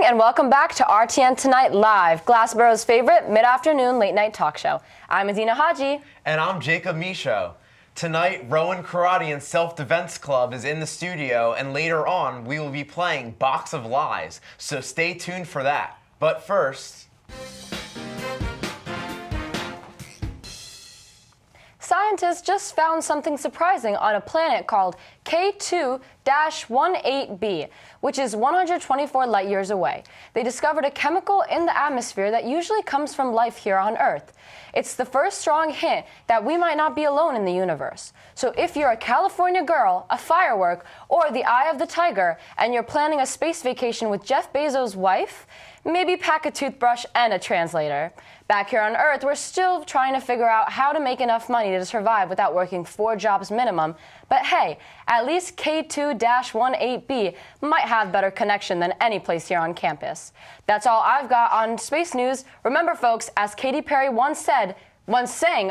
and welcome back to RTN Tonight Live, Glassboro's favorite mid-afternoon late-night talk show. I'm Adina Haji. And I'm Jacob Michaud. Tonight, Rowan Karate and Self-Defense Club is in the studio, and later on, we will be playing Box of Lies, so stay tuned for that. But first... Scientists just found something surprising on a planet called K2-18b, which is 124 light years away. They discovered a chemical in the atmosphere that usually comes from life here on Earth. It's the first strong hint that we might not be alone in the universe. So if you're a California girl, a firework, or the eye of the tiger, and you're planning a space vacation with Jeff Bezos' wife, maybe pack a toothbrush and a translator. Back here on Earth, we're still trying to figure out how to make enough money to survive without working 4 jobs minimum. But hey, at least K2-18b might have better connection than any place here on campus. That's all I've got on space news. Remember, folks, as Katy Perry once sang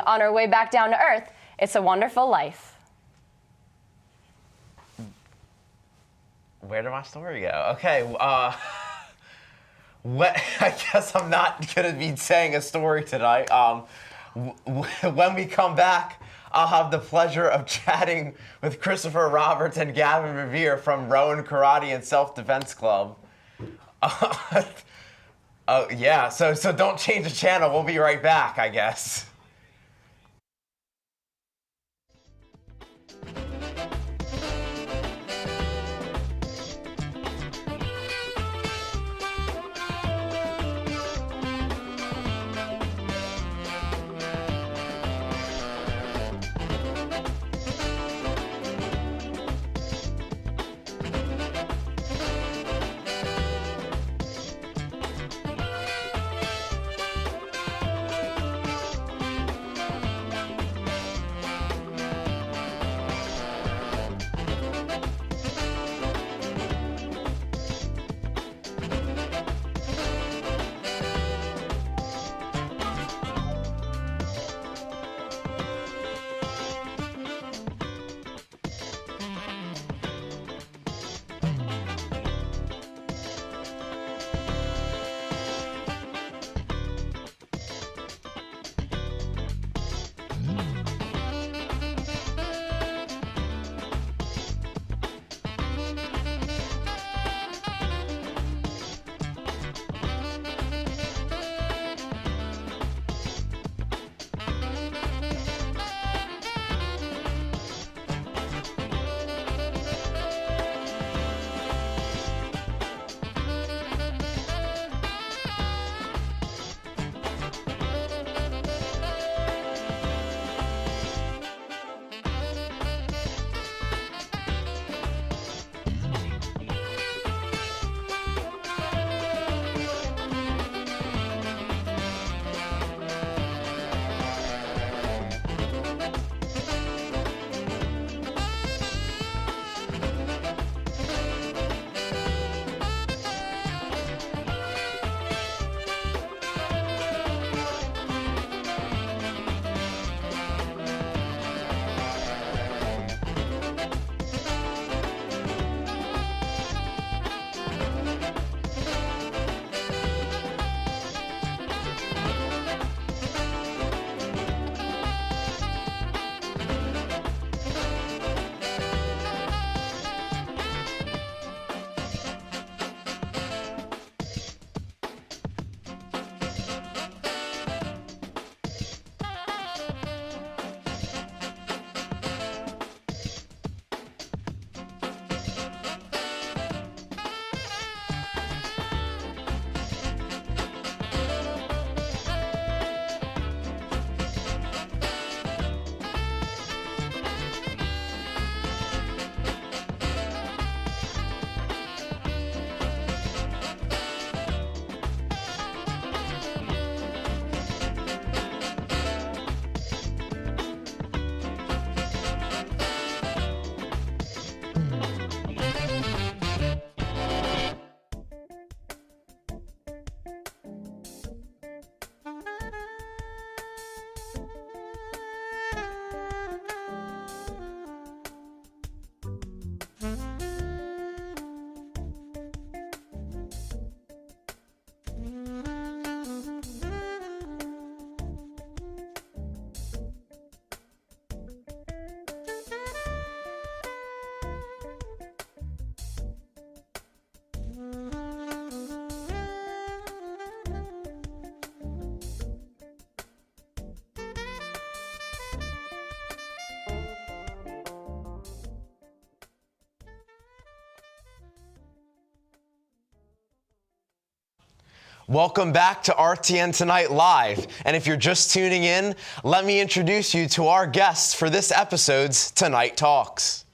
on her way back down to Earth, it's a wonderful life. Where did my story go? Okay, I guess I'm not going to be saying a story tonight. When we come back, I'll have the pleasure of chatting with Christopher Roberts and Gavin Revere from Rowan Karate and Self-Defense Club. Yeah, so don't change the channel. We'll be right back, I guess. Welcome back to RTN Tonight Live. And if you're just tuning in, let me introduce you to our guests for this episode's Tonight Talks.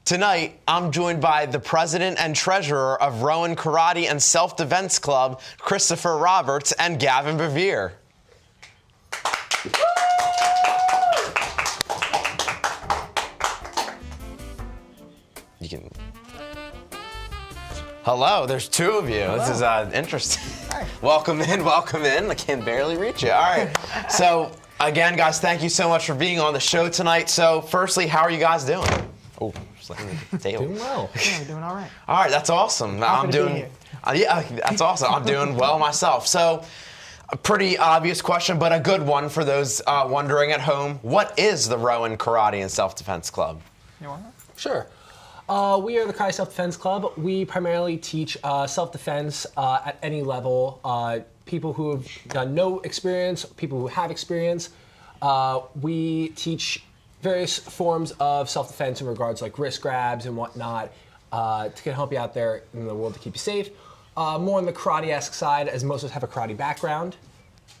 Tonight, I'm joined by the president and treasurer of Rowan Karate and Self-Defense Club, Christopher Roberts and Gavin Bevere. You can. Hello, there's two of you. Hello. This is interesting. Hi. Welcome in. I can barely reach you. All right. So, again, guys, thank you so much for being on the show tonight. So, firstly, how are you guys doing? Oh, just letting the table. Doing well. Yeah, we're doing all right. All right, that's awesome. I'm doing. Yeah, that's awesome. I'm doing well myself. So, a pretty obvious question, but a good one for those wondering at home. What is the Rowan Karate and Self-Defense Club? You want that? Sure. We are the Karate Self-Defense Club. We primarily teach self-defense at any level. People who have done no experience, people who have experience. We teach various forms of self-defense in regards like wrist grabs and whatnot to help you out there in the world to keep you safe. More on the karate-esque side, as most of us have a karate background.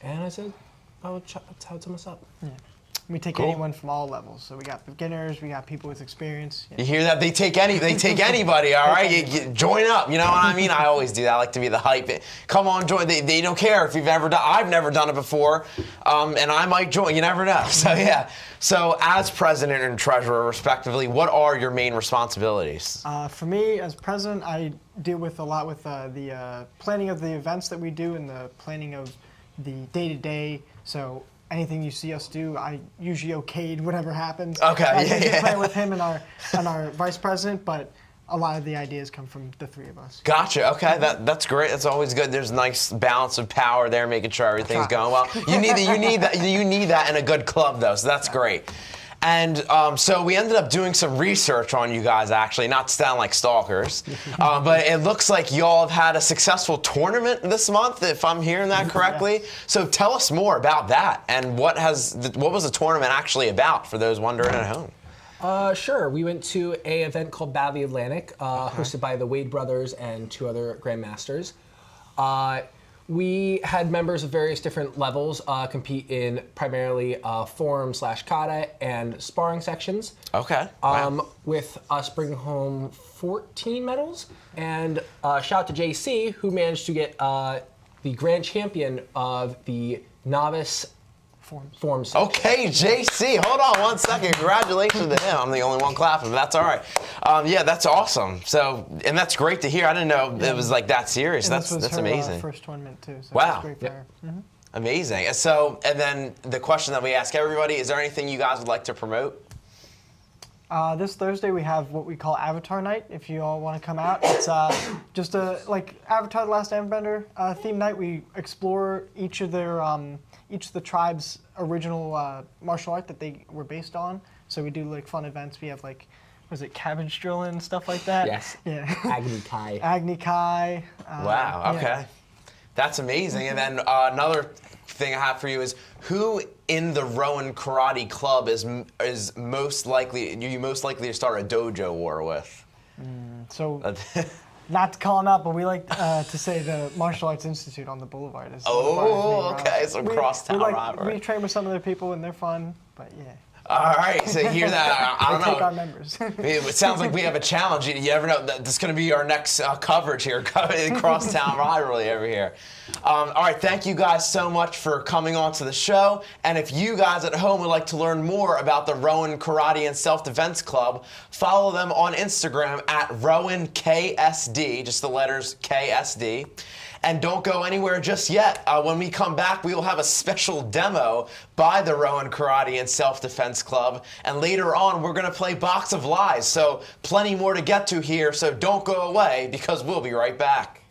And I said, that's how it sums up. Yeah. We take anyone from all levels. So we got beginners, we got people with experience. Yeah. You hear that? They take anybody, all right? You join up, you know what I mean? I always do that. I like to be the hype. Come on, join. They don't care if you've ever done. I've never done it before, and I might join. You never know. So yeah. So as president and treasurer, respectively, what are your main responsibilities? For me, as president, I deal with a lot with the planning of the events that we do and the planning of the day-to-day. So anything you see us do, I usually okayed whatever happens. Okay, I get play with him and our vice president, but a lot of the ideas come from the three of us. Gotcha. Okay, that's great. That's always good. There's a nice balance of power there, making sure everything's going well. You need that in a good club, though. So that's great. And so we ended up doing some research on you guys, actually, not to sound like stalkers, but it looks like y'all have had a successful tournament this month, if I'm hearing that correctly. Yeah. So tell us more about that, and what was the tournament actually about for those wondering at home? Sure. We went to an event called Battle of the Atlantic, hosted by the Wade brothers and two other grandmasters. We had members of various different levels compete in primarily forum/kata and sparring sections. Okay. Wow. With us bringing home 14 medals. And shout out to JC, who managed to get the grand champion of the novice form section. Okay, JC, hold on one second. Congratulations to him. I'm the only one clapping, but that's all right. Yeah, that's awesome. So, and that's great to hear. I didn't know it was like that serious. And that's her, amazing. First tournament too. So wow. Great for her. Mm-hmm. Amazing. So, and then the question that we ask everybody: is there anything you guys would like to promote? This Thursday we have what we call Avatar Night. If you all want to come out, it's just like Avatar: The Last Airbender theme night. We explore each of the tribes' original martial art that they were based on. So we do like fun events. We have like, was it cabbage drilling and stuff like that? Yes. Yeah. Agni Kai. Agni Kai. Wow. Okay. Yeah. That's amazing. And then another thing I have for you is who in the Rowan Karate Club is most likely to start a dojo war with? So. Not to call him out, but we like to say the Martial Arts Institute on the Boulevard is. Oh, okay, so crosstown rivalry. We train with some of their people and they're fun, but yeah. All right, so hear that. I don't know. Take our members. It sounds like we have a challenge. You never know. That's going to be our next coverage here, crosstown rivalry over here. All right, thank you guys so much for coming on to the show. And if you guys at home would like to learn more about the Rowan Karate and Self-Defense Club, follow them on Instagram at RowanKSD, just the letters KSD. And don't go anywhere just yet. When we come back, we will have a special demo by the Rowan Karate and Self-Defense Club. And later on, we're going to play Box of Lies. So plenty more to get to here. So don't go away, because we'll be right back.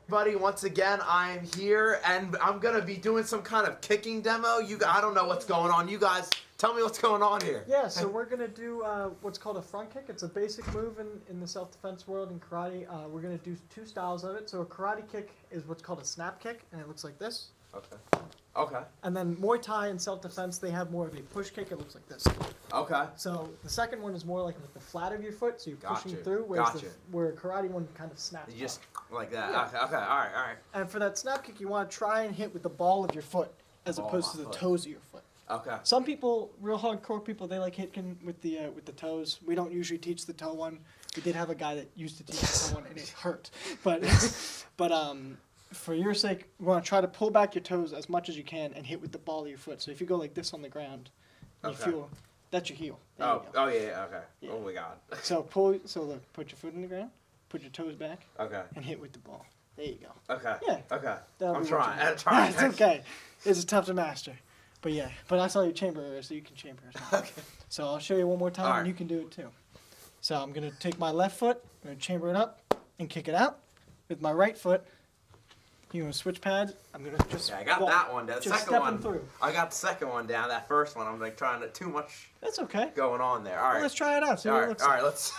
Everybody, once again, I am here, and I'm gonna be doing some kind of kicking demo. I don't know what's going on. You guys, tell me what's going on here. Yeah, so we're going to do what's called a front kick. It's a basic move in the self-defense world in karate. We're going to do two styles of it. So a karate kick is what's called a snap kick, and it looks like this. Okay. Okay. And then Muay Thai and self-defense, they have more of a push kick. It looks like this. Okay. So the second one is more like with the flat of your foot, so you're pushing Gotcha. through, whereas Gotcha. where a karate one kind of snaps You just up. like that. Yeah. Okay. Okay. All right. All right. And for that snap kick, you want to try and hit with the ball of your foot as Ball of opposed to my the foot. toes of your foot. Okay. Some people, real hardcore people, they like hitting with the toes. We don't usually teach the toe one. We did have a guy that used to teach the toe one, and it hurt. But for your sake, we want to try to pull back your toes as much as you can and hit with the ball of your foot. So if you go like this on the ground, you Okay. feel that's your heel. There Oh. you go. Oh yeah. Okay. Yeah. Oh my God. So pull. So look, put your foot in the ground, put your toes back, Okay. and hit with the ball. There you go. Okay. Yeah. Okay. That'll I'm be trying. what you I'm need. trying. It's okay. It's tough to master. But yeah, but I saw your chamber earlier, so you can chamber as well. Okay. So I'll show you one more time, Alright. and you can do it too. So I'm going to take my left foot, I'm going to chamber it up, and kick it out. With my right foot, you're going to switch pads. I'm going to just Yeah, I got walk, that one down. The just second stepping one. through. I got the second one down. That first one, I'm like trying to too much That's okay. going on there. All Well, right. let's try it out. See All what it right. looks All like. right. Let's.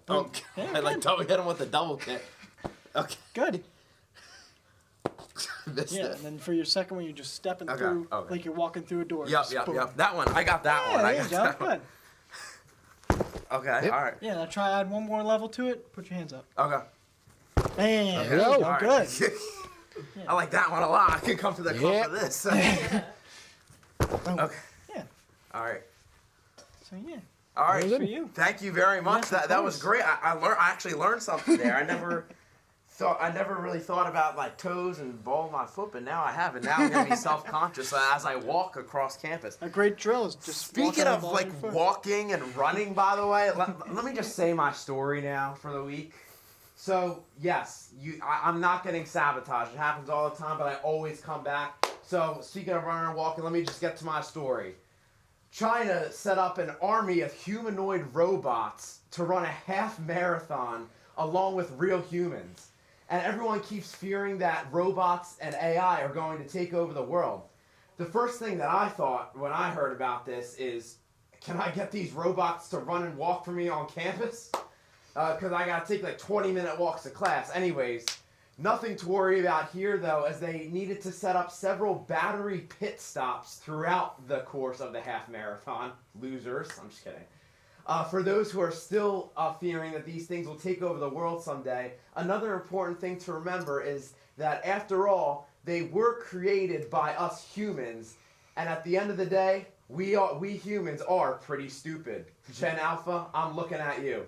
Boom. Okay. Yeah, I like good. double hit him with the double kick. Okay. Good. Missed Yeah, it. and then for your second one, you're just stepping Okay, through okay. like you're walking through a door. Yep. Just Yep. boom. Yep. That one. I got that Yeah, one. I there you got go. that one. Good. Okay. All right. Yeah, now try add one more level to it. Put your hands up. Okay. Bam. There you All go. right. Good. I like that one a lot. I can come to the club Yeah. for this. Boom. Okay. Yeah. All right. So yeah. All right. For you. Thank you very much. Yes, of That was course. great. I actually learned something there. I never really thought about like toes and ball of my foot, but now I have, and now I'm gonna be self-conscious as I walk across campus. A great drill is just Speaking walking on of the ball like of your foot. walking and running, by the way, let me just say my story now for the week. So yes, I'm not getting sabotaged. It happens all the time, but I always come back. So speaking of running and walking, let me just get to my story. China set up an army of humanoid robots to run a half marathon along with real humans. And everyone keeps fearing that robots and AI are going to take over the world. The first thing that I thought when I heard about this is, can I get these robots to run and walk for me on campus? Because I got to take like 20-minute walks to class. Anyways, nothing to worry about here, though, as they needed to set up several battery pit stops throughout the course of the half marathon. Losers. I'm just kidding. For those who are still fearing that these things will take over the world someday, another important thing to remember is that, after all, they were created by us humans, and at the end of the day, we humans are pretty stupid. Gen Alpha, I'm looking at you.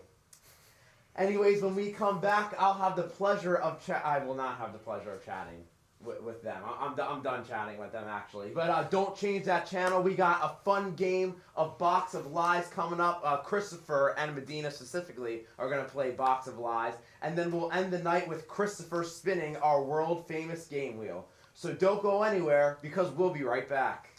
Anyways, when we come back, I'll have the pleasure of I will not have the pleasure of chatting with them. I'm done chatting with them, actually. But don't change that channel. We got a fun game of Box of Lies coming up. Christopher and Medina specifically are going to play Box of Lies. And then we'll end the night with Christopher spinning our world-famous game wheel. So don't go anywhere, because we'll be right back.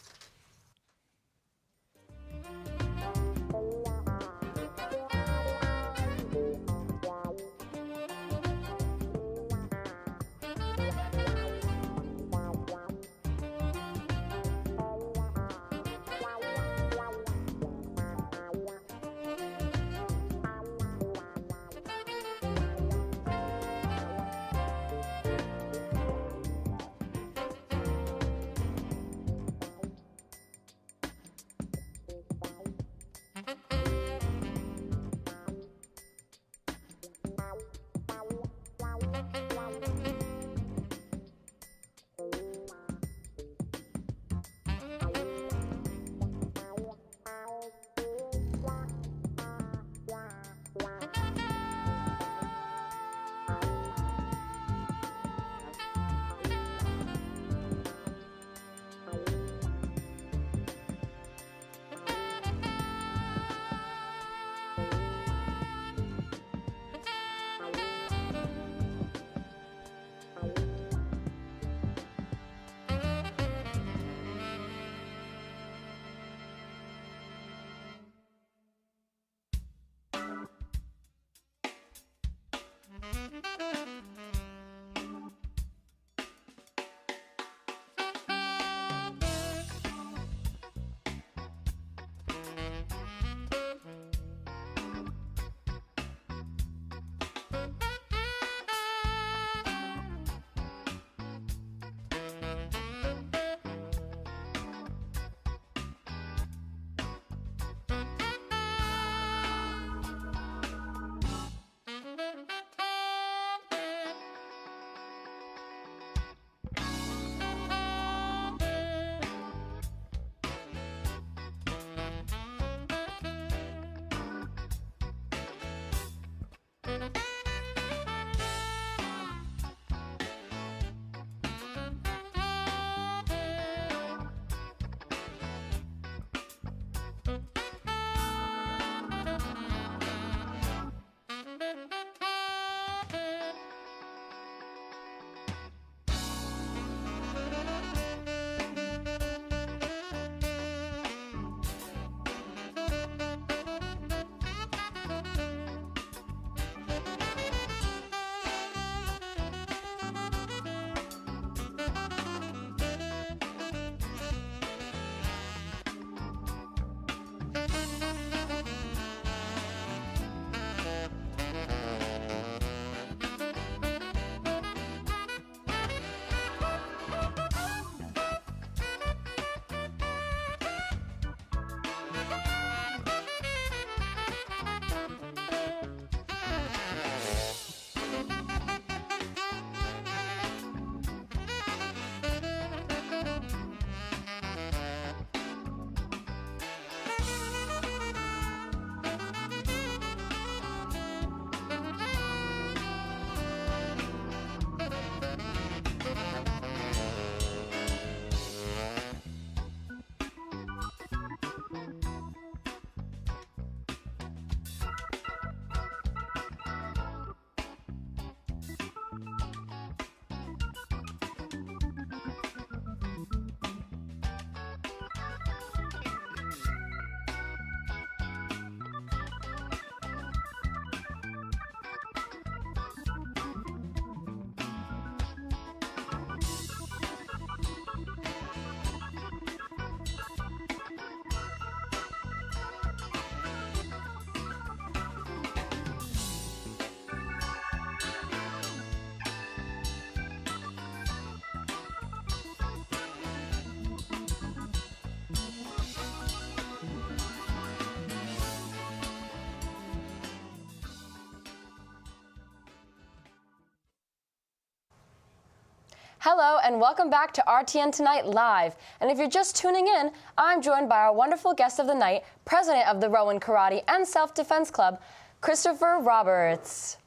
Hello and welcome back to RTN Tonight Live. And if you're just tuning in, I'm joined by our wonderful guest of the night, president of the Rowan Karate and Self-Defense Club, Christopher Roberts.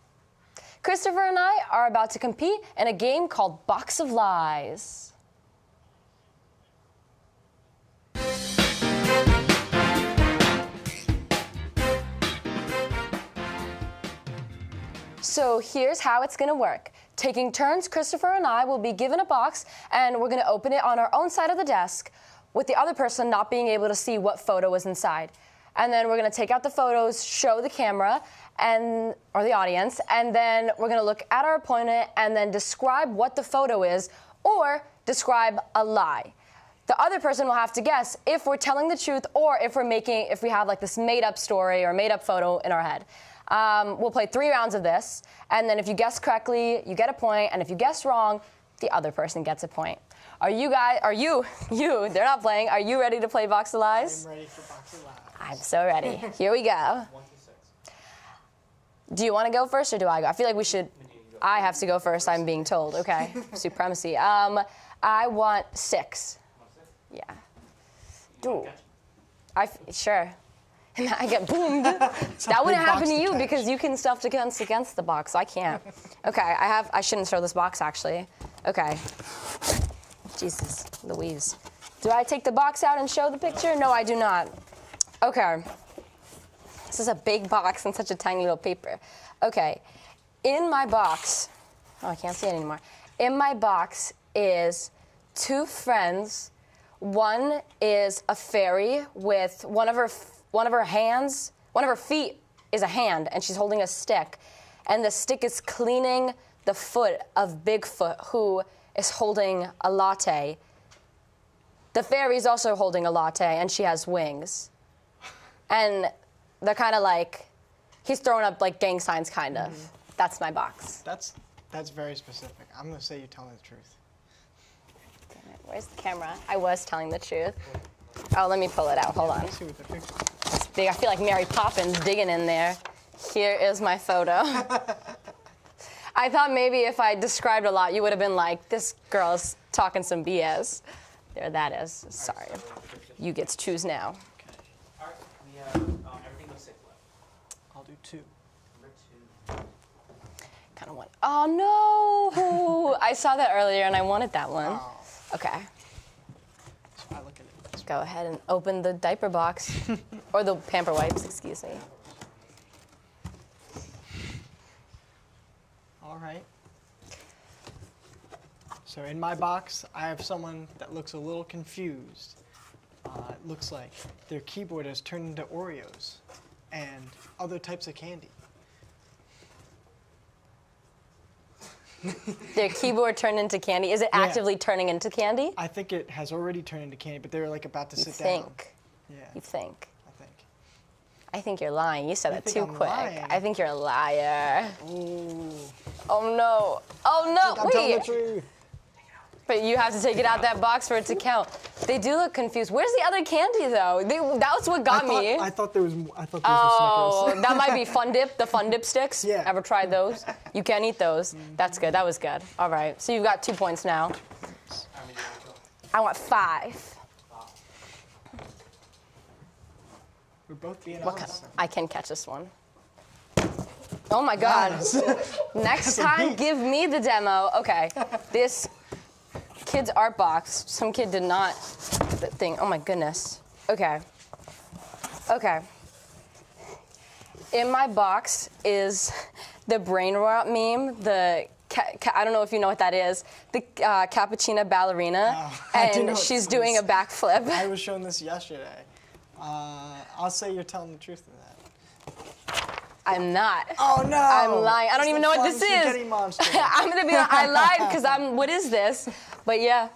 Christopher and I are about to compete in a game called Box of Lies. So here's how it's gonna work. Taking turns, Christopher and I will be given a box and we're gonna open it on our own side of the desk with the other person not being able to see what photo is inside. And then we're gonna take out the photos, show the camera or the audience, and then we're gonna look at our opponent and then describe what the photo is or describe a lie. The other person will have to guess if we're telling the truth or if we have like this made up story or made up photo in our head. We'll play 3 rounds of this, and then if you guess correctly, you get a point, and if you guess wrong, the other person gets a point. They're not playing. Are you ready to play Box of Lies? I'm ready for Box of Lies. I'm so ready. Here we go. 1 to 6. Do you want to go first, or do I go? I feel like we should. I have to go first. I'm being told. Okay. Supremacy. I want 6. Yeah. Ooh. Sure. And I get boomed. That wouldn't happen to you because you can self-defense against the box. I can't. Okay, I shouldn't throw this box, actually. Okay. Jesus Louise. Do I take the box out and show the picture? No, I do not. Okay. This is a big box and such a tiny little paper. Okay. In my box, I can't see it anymore. In my box is 2 friends. One is a fairy with one of her feet is a hand, and she's holding a stick. And the stick is cleaning the foot of Bigfoot, who is holding a latte. The fairy's also holding a latte, and she has wings. And they're kind of like, he's throwing up like gang signs, kind of. Mm-hmm. That's my box. That's very specific. I'm going to say you're telling the truth. Damn it, where's the camera? I was telling the truth. Oh, let me pull it out. Hold on. Let's see what the picture is. It's big. I feel like Mary Poppins digging in there. Here is my photo. I thought maybe if I described a lot, you would have been like, this girl's talking some BS. There that is. Sorry. You get to choose now. Okay. All right. We have everything but 6 left. I'll do 2. Number 2. Kind of want. Oh no! I saw that earlier and I wanted that one. Oh. Okay. So I look at it. Go ahead and open the diaper box. Or the pamper wipes, excuse me. All right. So in my box, I have someone that looks a little confused. It looks like their keyboard has turned into Oreos and other types of candy. Their keyboard turned into candy. Is it Yeah. actively turning into candy? I think it has already turned into candy, but they're like about to You sit think. down. Yeah, You think. I think. I think you're lying. You said You that think too I'm quick. lying? I think you're a liar. Ooh. Oh no. Oh no. I'm telling the Wait. truth. But you have to take it out that box for it to count. They do look confused. Where's the other candy though? That was what got me. I thought there was. Oh, Snickers. that might be Fun Dip, the Fun Dip sticks. Yeah. Ever tried those? You can eat those. That's good. That was good. All right. So you've got 2 points now. I want 5. We're both being What kind? honest. I can catch this one. Oh my God. Next time, give me the demo. Okay. This kid's art box. Some kid did not. That thing. Oh my goodness. Okay. Okay. In my box is the brain rot meme. I don't know if you know what that is. The cappuccino ballerina, Oh, I do know and what she's this doing is. a backflip. I was shown this yesterday. I'll say you're telling the truth in that. I'm not. Oh no! I'm lying. I don't It's even the know what fun this spaghetti is. monster. I'm gonna be. I lied because I'm. What is this? But yeah,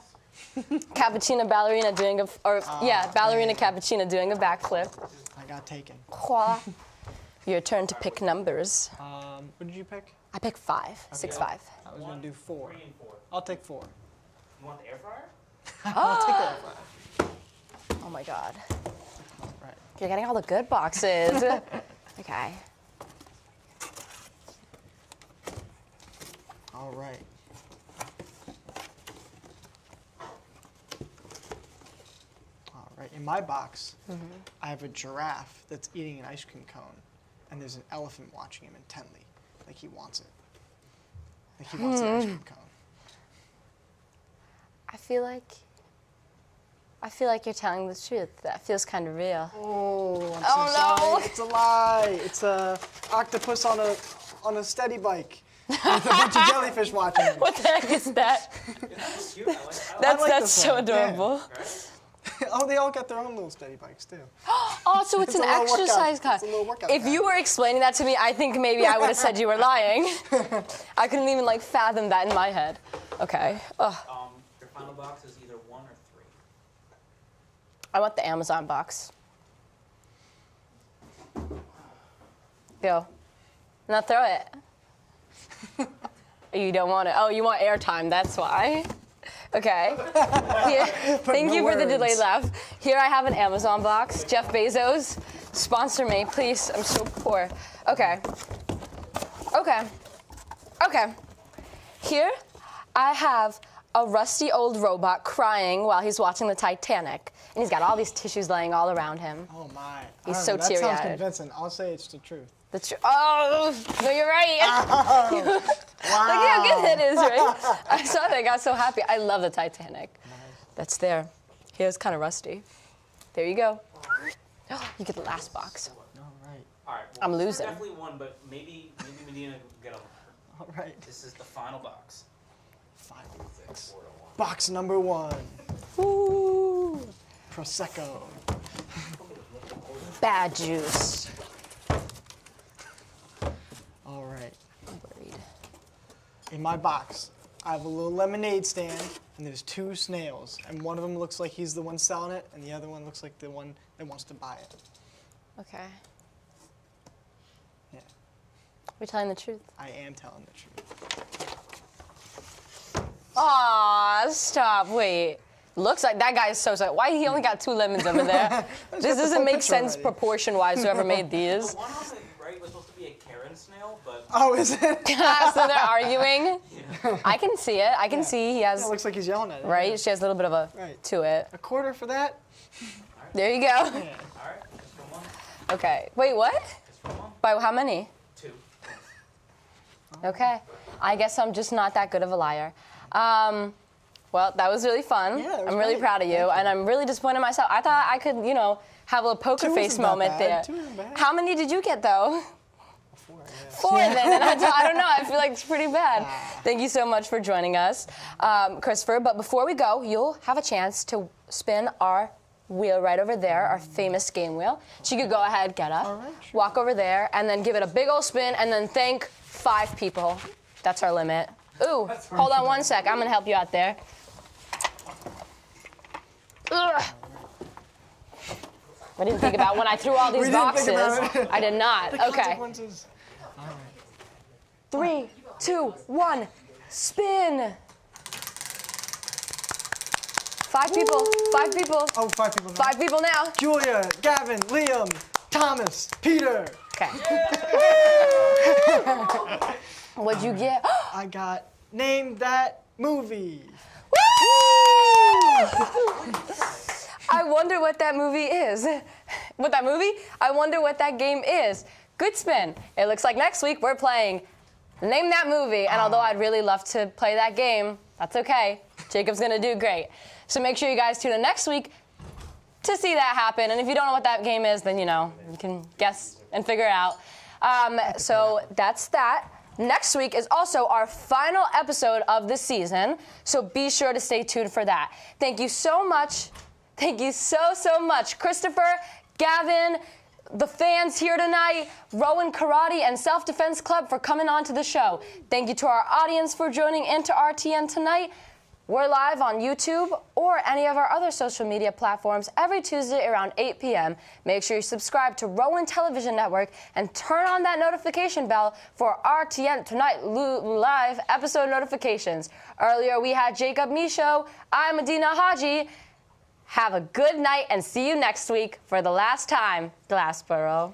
cappuccino ballerina doing ballerina cappuccino doing a backflip. I got taken. Hua. Your turn to pick numbers. What did you pick? I picked 5. 6, 5. I was gonna do 4. 3 and 4. I'll take 4. You want the air fryer? I'll take that. Oh my God. Right. You're getting all the good boxes. Okay. All right. All right. In my box, I have a giraffe that's eating an ice cream cone, and there's an elephant watching him intently, like he wants it. Like he wants the ice cream cone. I feel like you're telling the truth. That feels kind of real. Oh, I'm Oh, so no. sorry. It's a lie. It's a octopus on a steady bike with a bunch of jellyfish watching him. What the heck is that? That's cute. I like That's like this so one, yeah. adorable. Oh, they all got their own little steady bikes too. Oh, so it's It's an a little workout. exercise class. It's a little workout If class. you were explaining that to me, I think maybe I would have said you were lying. I couldn't even like fathom that in my head. Okay. Ugh. Your final box is either 1 or 3. I want the Amazon box. Go. Now throw it. You don't want it. Oh, you want airtime. That's why. Okay. Here, thank no you for the words. delayed laugh. Here I have an Amazon box. Jeff Bezos, sponsor me, please. I'm so poor. Okay. Okay. Okay. Here I have a rusty old robot crying while he's watching the Titanic. And he's got all these tissues laying all around him. Oh my. He's I don't so know, that sounds teary-eyed. convincing. I'll say it's the truth. Oh, no, you're right. Wow. Look how good it is, right? I saw that. I got so happy. I love the Titanic. That's there. Here's kind of rusty. There you go. You get the last box. All right. All right. I'm Well, losing. Definitely one, but maybe Medina will get over her. All right. This is the final box. 5 6. Box number 1. Ooh, Prosecco. bad juice. All right. I'm worried. In my box, I have a little lemonade stand, and there's 2 snails, and one of them looks like he's the one selling it, and the other one looks like the one that wants to buy it. Okay. Yeah, We're telling the truth. I am telling the truth. Aw, stop. Wait. Looks like that guy is so sad. Why he only got 2 lemons over there? This got the doesn't full make picture sense already. proportion-wise, whoever made these. The one on the right was supposed to be a Karen snail, but Oh, is it? So they're arguing. I can see it. I can see he has, It looks like he's yelling at it. right? She has a little bit of a Right. to it. A quarter for that? There you go. Yeah. all right. Just for one. Okay. Wait, what? Just for one. By how many? 2. Okay. I guess I'm just not that good of a liar. Well, that was really fun. Yeah, that was I'm really great. proud of you, Thank you. and I'm really disappointed in myself. I thought I could, have a little poker 2 face isn't that moment bad. there. 2 isn't bad. How many did you get though? 4, yeah. 4 then, and I don't know. I feel like it's pretty bad. Thank you so much for joining us, Christopher. But before we go, you'll have a chance to spin our wheel right over there, our famous game wheel. So you could go ahead, get up, All right, sure. walk over there, and then give it a big old spin, and then thank 5 people. That's our limit. Ooh, hold on one sec. I'm gonna help you out there. Ugh. I didn't think about when I threw all these We didn't boxes. think about it. I did not. The Okay. consequences. 3, 2, 1, spin. 5 people. 5 people. Oh, 5 people now. 5 people now. Julia, Gavin, Liam, Thomas, Peter. Okay. What'd you get? I got Name That Movie. I wonder what that movie is. What that movie? I wonder what that game is. Good spin. It looks like next week we're playing Name That Movie. And although I'd really love to play that game, that's okay. Jacob's gonna do great. So make sure you guys tune in next week to see that happen. And if you don't know what that game is, then you can guess and figure it out. So that's that. Next week is also our final episode of the season, so be sure to stay tuned for that. Thank you so much. Thank you so much, Christopher, Gavin, the fans here tonight, Rowan Karate and Self-Defense Club for coming on to the show. Thank you to our audience for joining into RTN tonight. We're live on YouTube or any of our other social media platforms every Tuesday around 8 p.m. Make sure you subscribe to Rowan Television Network and turn on that notification bell for RTN Tonight live episode notifications. Earlier we had Jacob Michaud. I'm Medina Haji. Have a good night and see you next week for the last time, Glassboro.